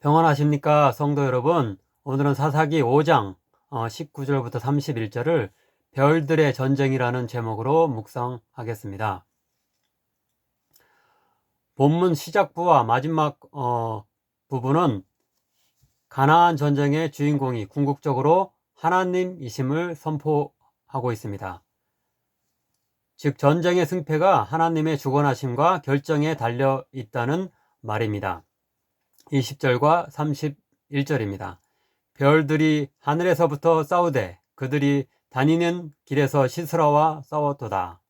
평안하십니까 성도 여러분. 오늘은 사사기 5장 19절부터 31절을 별들의 전쟁이라는 제목으로 묵상하겠습니다. 본문 시작부와 마지막 부분은 가나안 전쟁의 주인공이 궁극적으로 하나님이심을 선포하고 있습니다. 즉 전쟁의 승패가 하나님의 주권하심과 결정에 달려 있다는 말입니다. 20절과 31절입니다. 별들이 하늘에서부터 싸우되 그들이 다니는 길에서 시스라와 싸웠도다.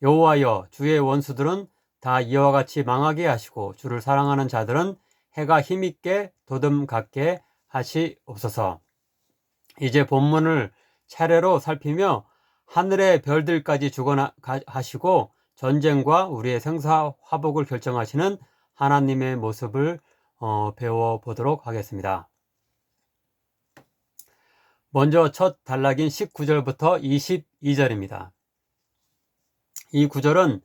여호와여, 주의 원수들은 다 이와 같이 망하게 하시고 주를 사랑하는 자들은 해가 힘있게 도듬갑게 하시옵소서. 이제 본문을 차례로 살피며 하늘의 별들까지 주관하시고 전쟁과 우리의 생사화복을 결정하시는 하나님의 모습을 배워보도록 하겠습니다. 먼저 첫 단락인 19절부터 22절입니다. 이 구절은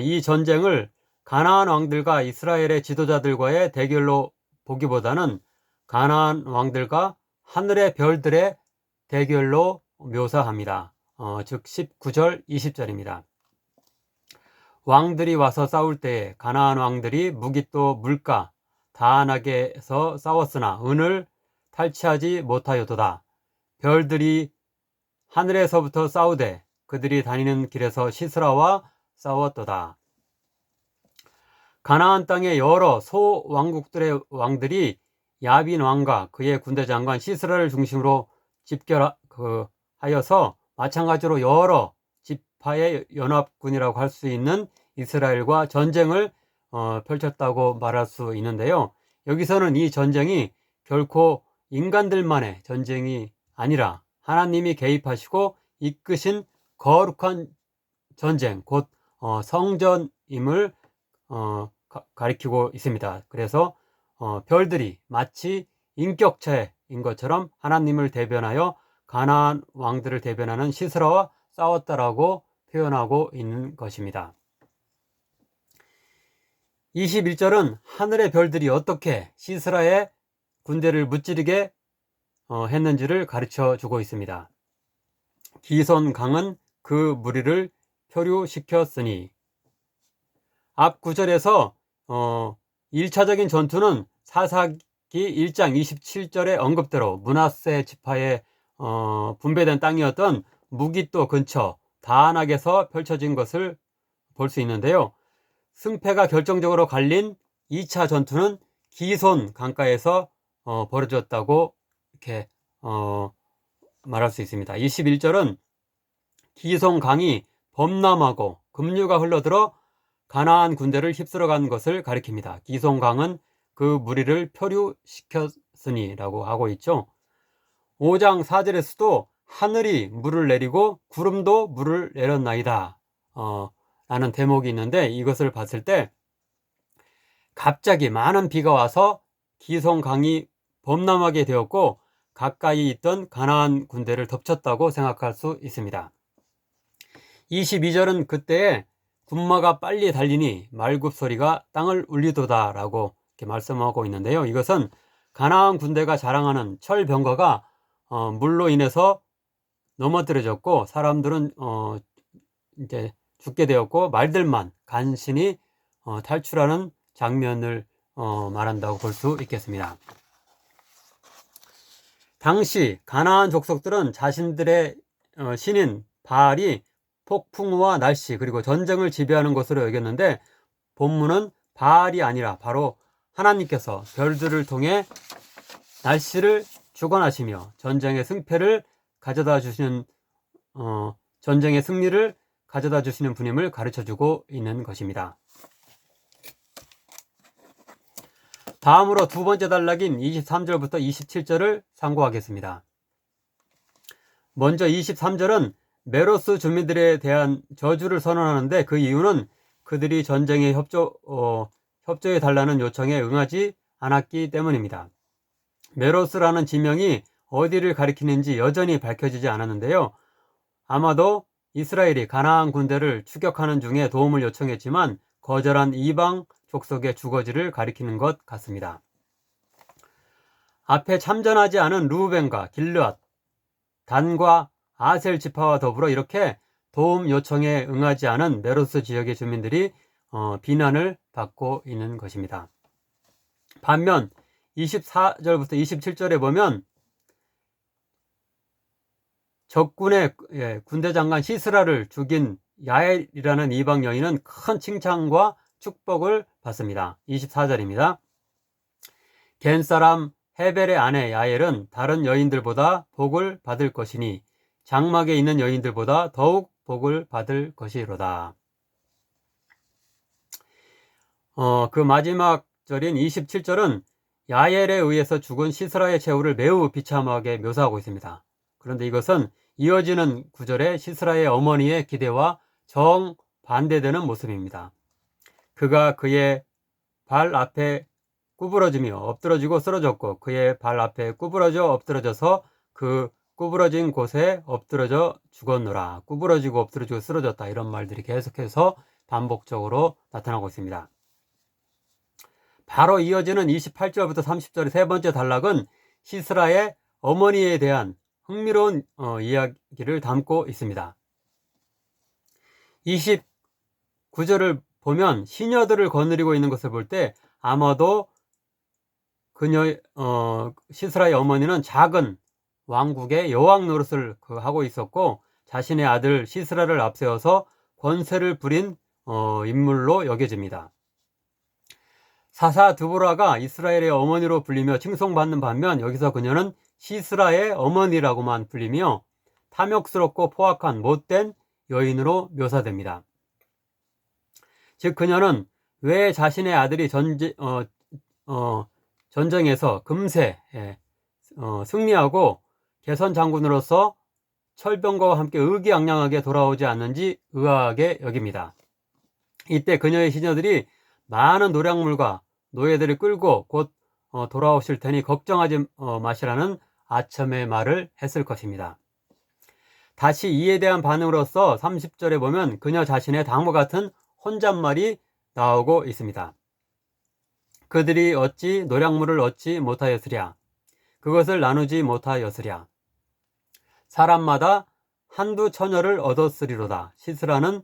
이 전쟁을 가나안 왕들과 이스라엘의 지도자들과의 대결로 보기보다는 가나안 왕들과 하늘의 별들의 대결로 묘사합니다. 즉 19절 20절입니다. 왕들이 와서 싸울 때에 가나안 왕들이 무기또 물가 다안하게서 싸웠으나 은을 탈취하지 못하였도다. 별들이 하늘에서부터 싸우되 그들이 다니는 길에서 시스라와 싸웠도다. 가나안 땅의 여러 소왕국들의 왕들이 야빈 왕과 그의 군대 장관 시스라를 중심으로 집결하여서 마찬가지로 여러 지파의 연합군이라고 할 수 있는 이스라엘과 전쟁을 펼쳤다고 말할 수 있는데요. 여기서는 이 전쟁이 결코 인간들만의 전쟁이 아니라 하나님이 개입하시고 이끄신 거룩한 전쟁, 곧 성전임을 가리키고 있습니다. 그래서 별들이 마치 인격체인 것처럼 하나님을 대변하여 가나안 왕들을 대변하는 시스라와 싸웠다라고 표현하고 있는 것입니다. 21절은 하늘의 별들이 어떻게 시스라의 군대를 무찌르게 했는지를 가르쳐 주고 있습니다. 기손 강은 그 무리를 표류시켰으니, 앞 구절에서 1차적인 전투는 사사기 1장 27절의 언급대로 므낫세 지파의 분배된 땅이었던 무기또 근처 다안악에서 펼쳐진 것을 볼 수 있는데요. 승패가 결정적으로 갈린 2차 전투는 기손 강가에서 벌어졌다고 이렇게 말할 수 있습니다. 21절은 기손 강이 범람하고 급류가 흘러들어 가나안 군대를 휩쓸어간 것을 가리킵니다. 기손 강은 그 무리를 표류시켰으니 라고 하고 있죠. 5장 4절에서도 하늘이 물을 내리고 구름도 물을 내렸나이다 라는 대목이 있는데, 이것을 봤을 때 갑자기 많은 비가 와서 기손 강이 범람하게 되었고 가까이 있던 가나안 군대를 덮쳤다고 생각할 수 있습니다. 22절은 그때에 군마가 빨리 달리니 말굽소리가 땅을 울리도다 라고 이렇게 말씀하고 있는데요. 이것은 가나안 군대가 자랑하는 철병거가 물로 인해서 넘어뜨려졌고 사람들은 이제 죽게 되었고 말들만 간신히 탈출하는 장면을 말한다고 볼 수 있겠습니다. 당시 가나안 족속들은 자신들의 신인 바알이 폭풍우와 날씨 그리고 전쟁을 지배하는 것으로 여겼는데, 본문은 바알이 아니라 바로 하나님께서 별들을 통해 날씨를 주관하시며 전쟁의 승패를 가져다 주시는 전쟁의 승리를 가져다 주시는 분임을 가르쳐주고 있는 것입니다. 다음으로 두 번째 단락인 23절부터 27절을 상고하겠습니다. 먼저 23절은 메로스 주민들에 대한 저주를 선언하는데, 그 이유는 그들이 전쟁에 협조해 달라는 요청에 응하지 않았기 때문입니다. 메로스라는 지명이 어디를 가리키는지 여전히 밝혀지지 않았는데요. 아마도 이스라엘이 가나안 군대를 추격하는 중에 도움을 요청했지만 거절한 이방 족속의 주거지를 가리키는 것 같습니다. 앞에 참전하지 않은 루벤과 길르앗, 단과 아셀 지파와 더불어 이렇게 도움 요청에 응하지 않은 메로스 지역의 주민들이 비난을 받고 있는 것입니다. 반면 24절부터 27절에 보면 적군의 군대 장관 시스라를 죽인 야엘이라는 이방 여인은 큰 칭찬과 축복을 받습니다. 24절입니다. 겐 사람 헤벨의 아내 야엘은 다른 여인들보다 복을 받을 것이니 장막에 있는 여인들보다 더욱 복을 받을 것이로다. 그 마지막 절인 27절은 야엘에 의해서 죽은 시스라의 최후를 매우 비참하게 묘사하고 있습니다. 그런데 이것은 이어지는 구절에 시스라의 어머니의 기대와 정반대되는 모습입니다. 그가 그의 발 앞에 구부러지며 엎드러지고 쓰러졌고 그의 발 앞에 구부러져 엎드러져서 그 구부러진 곳에 엎드러져 죽었노라. 구부러지고 엎드러지고 쓰러졌다. 이런 말들이 계속해서 반복적으로 나타나고 있습니다. 바로 이어지는 28절부터 30절의 세 번째 단락은 시스라의 어머니에 대한 흥미로운 이야기를 담고 있습니다. 29절을 보면 시녀들을 거느리고 있는 것을 볼 때 아마도 시스라의 어머니는 작은 왕국의 여왕 노릇을 하고 있었고 자신의 아들 시스라를 앞세워서 권세를 부린 인물로 여겨집니다. 사사 드보라가 이스라엘의 어머니로 불리며 칭송받는 반면 여기서 그녀는 시스라의 어머니라고만 불리며 탐욕스럽고 포악한 못된 여인으로 묘사됩니다. 즉 그녀는 왜 자신의 아들이 전쟁에서 금세 승리하고 개선 장군으로서 철병거와 함께 의기양양하게 돌아오지 않는지 의아하게 여깁니다. 이때 그녀의 시녀들이 많은 노략물과 노예들을 끌고 곧 돌아오실 테니 걱정하지 마시라는 아첨의 말을 했을 것입니다. 다시 이에 대한 반응으로서 30절에 보면 그녀 자신의 다음과 같은 혼잣말이 나오고 있습니다. 그들이 어찌 노략물을 얻지 못하였으랴. 그것을 나누지 못하였으랴. 사람마다 한두 처녀를 얻었으리로다. 시스라는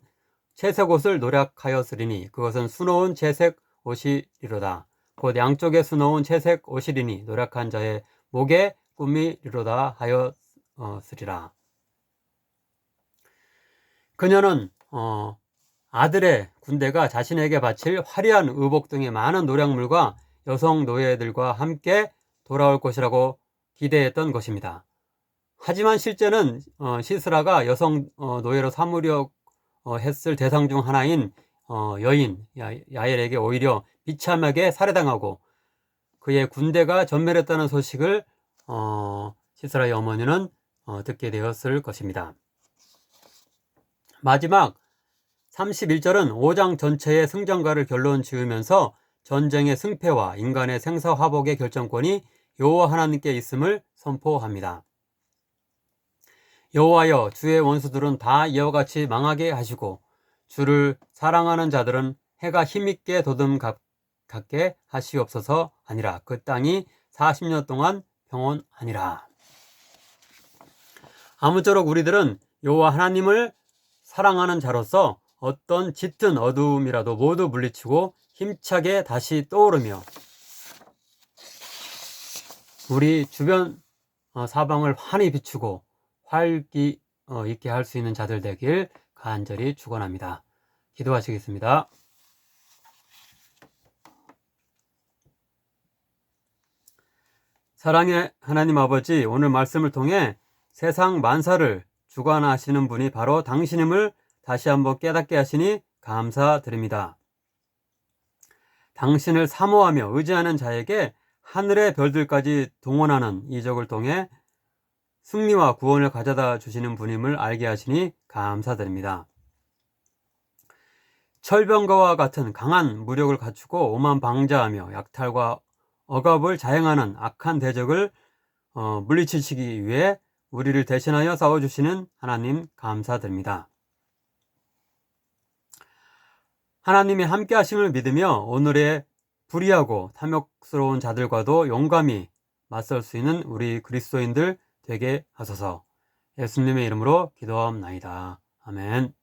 채색 옷을 노략하였으리니 그것은 수놓은 채색 옷이리로다. 곧 양쪽에 수놓은 채색 옷이리니 노략한 자의 목에 꾸미리로다 하였으리라. 그녀는 아들의 군대가 자신에게 바칠 화려한 의복 등의 많은 노략물과 여성 노예들과 함께 돌아올 것이라고 기대했던 것입니다. 하지만 실제는 시스라가 여성 노예로 삼으려 했을 대상 중 하나인 여인 야엘에게 오히려 비참하게 살해당하고 그의 군대가 전멸했다는 소식을 시스라의 어머니는 듣게 되었을 것입니다. 마지막 31절은 5장 전체의 승전가를 결론 지으면서 전쟁의 승패와 인간의 생사화복의 결정권이 여호와 하나님께 있음을 선포합니다. 여호와여, 주의 원수들은 다 이와 같이 망하게 하시고 주를 사랑하는 자들은 해가 힘있게 도듬 갖게 하시옵소서 아니라. 그 땅이 40년 동안 평온하니라. 아무쪼록 우리들은 여호와 하나님을 사랑하는 자로서 어떤 짙은 어두움이라도 모두 물리치고 힘차게 다시 떠오르며 우리 주변 사방을 환히 비추고 활기 있게 할 수 있는 자들 되길 간절히 축원합니다. 기도하시겠습니다. 사랑의 하나님 아버지, 오늘 말씀을 통해 세상 만사를 주관하시는 분이 바로 당신임을 다시 한번 깨닫게 하시니 감사드립니다. 당신을 사모하며 의지하는 자에게 하늘의 별들까지 동원하는 이적을 통해 승리와 구원을 가져다 주시는 분임을 알게 하시니 감사드립니다. 철병거와 같은 강한 무력을 갖추고 오만방자하며 약탈과 억압을 자행하는 악한 대적을 물리치시기 위해 우리를 대신하여 싸워주시는 하나님 감사드립니다. 하나님의 함께 하심을 믿으며 오늘의 불의하고 탐욕스러운 자들과도 용감히 맞설 수 있는 우리 그리스도인들 되게 하소서. 예수님의 이름으로 기도하옵나이다. 아멘.